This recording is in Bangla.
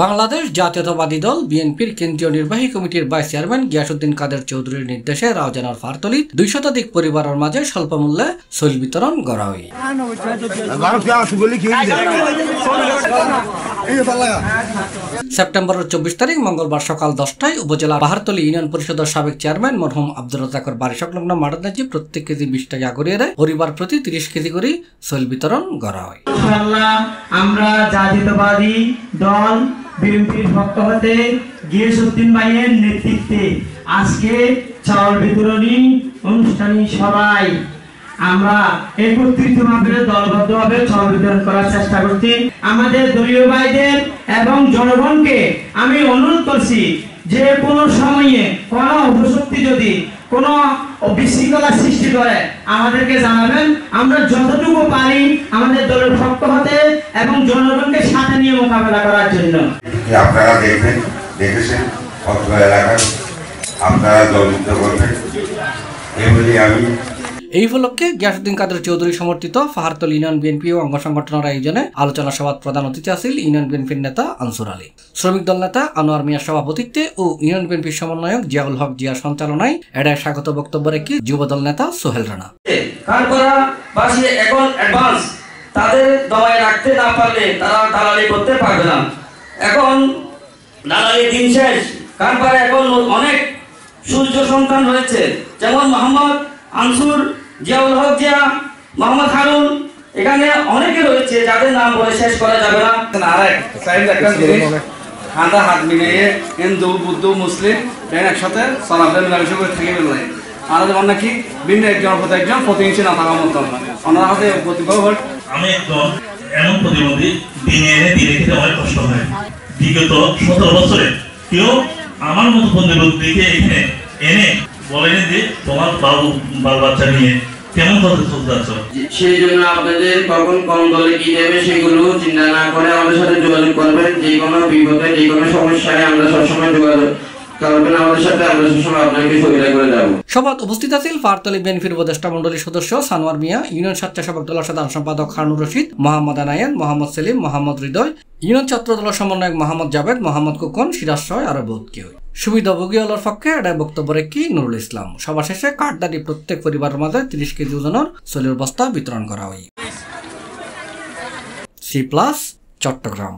বাংলাদেশ জাতীয়তাবাদী দল বিএনপির কেন্দ্রীয় নির্বাহী কমিটির ভাইস চেয়ারম্যান গিয়াসউদ্দিন কাদের চৌধুরীর নির্দেশে রাউজানার ফারতলীত 2 শতাধিক পরিবারের মাঝে স্বল্প মূল্যে শৈল বিতরণ করা হয়। সেপ্টেম্বরের 24 তারিখ মঙ্গলবার সকাল 10টায় উপজেলা পাহাড়তলী ইউনিয়ন পরিষদের সাবেক চেয়ারম্যান মরহুম আব্দুর রাজ্জাকের বাড়ি সংলগ্ন মাঠে প্রত্যেক কেজি 20 টাকা করিয়ে পরিবার প্রতি 30 কেজি করে শৈল বিতরণ করা হয়। আমরা জাতীয়তাবাদী দল বিএনপির পক্ষ হতে গিয়াসউদ্দিন ভাইয়ের নেতৃত্বে আজকে চাউল বিতরণী অনুষ্ঠানে সবাই আমরা একত্রিতভাবে দলবদ্ধভাবে চাউল বিতরণ করার চেষ্টা করছি। আমাদের দলীয় ভাইদের এবং জনগণকে আমি অনুরোধ করছি যে কোনো সময়ে কোনো অপশক্তি যদি কোনো বিশৃঙ্খলা সৃষ্টি করে আমাদেরকে জানাবেন। আমরা যতটুকু পারি আমাদের দলের পক্ষ হতে এবং জনগণকে সাথে নিয়ে মোকাবেলা করার জন্য আপনারা দেখেছেন অত্র এলাকার আপনারা দলমুক্ত করবেন এগুলি আমি। এই উপলক্ষে গিয়াসউদ্দিন কাদের চৌধুরী সমর্থিত পাহাড়তলী ইউনিয়ন বিএনপি ও অঙ্গ সংগঠনের আয়োজনে আলোচনা সভার প্রধান অতিথি আছেন ইউনিয়ন বিএনপির নেতা আনসুর আলী, শ্রমিক দল নেতা আনোয়ার মিয়ার সভাপতিত্বে ও ইউনিয়ন বিএনপির সমন্বয়ক জিয়াউল হক জিয়ার সঞ্চালনায় এডায় স্বাগত বক্তব্য রেখে যুবদল নেতা সোহেল রানা। তাদের দমায় রাখতে না পারলে তারা দালালি করতে পারবে না। এখন দালালি দিন শেষ, কারণ এখন অনেক সূর্য সন্তান রয়েছে, যেমন মোহাম্মদ আনসুর, জিয়াউল হক জিয়া, মোহাম্মদ হারুন, এখানে অনেকে রয়েছে যাদের নাম বলে শেষ করা যাবে না। আমরা হাত মিলিয়ে হিন্দু বুদ্ধ মুসলিম একসাথে চলাফেরা মিলামিশা করে থেকে বের নাই। আমরা যেমন নাকি ভিন্ন একজনের প্রতি একজন প্রতিহিংসী না থাকার মতো ওনার হাতে প্রতিভাব। আমি একদম এমন প্রতিবন্ধী দিনে এনে দিনে খেতে অনেক কষ্ট হয়। বিগত 17 বছরে কেউ আমার মতো প্রতিবন্ধীকে এখানে এনে বলেন যে তোমার বাল বাচ্চা নিয়ে কেমন পথে চলতে আছ। সেই জন্য আপনাদের কখন কোন দলে কি দেবে সেগুলো চিন্তা না করে আমাদের সাথে যোগাযোগ করবেন। যে কোনো বিপদে যে কোনো সমস্যায় আমরা সবসময় যোগাযোগ করবেন আমাদের সাথে, আমরা সবসময় আপনাকে সুবিধা করে দেব। সভায় উপস্থিত আছেন পাহাড়তলী বিএনপির উপদেষ্টা মণ্ডলীর সদস্য সানোয়ার মিয়া, ইউনিয়ন স্বেচ্ছাসেবক দলের সাধারণ সম্পাদক হারুনুর রশিদ, মোহাম্মদ আনায়ান, মোহাম্মদ সেলিম, মোহাম্মদ হৃদয়, ইউনিয়ন ছাত্র দলের সমন্বয়ক মোহাম্মদ জাভেদ, মোহাম্মদ কুকন, সিরাজ সহ আরো বহুত কেউ। সুবিধাভোগী হলের পক্ষে এটাই বক্তব্য রেখে নুরুল ইসলাম। সভা শেষে কার্ডদারি প্রত্যেক পরিবারের মাঝে 30 কেজি ওজনের শৈলের বস্তা বিতরণ করা হয়। C+ চট্টগ্রাম।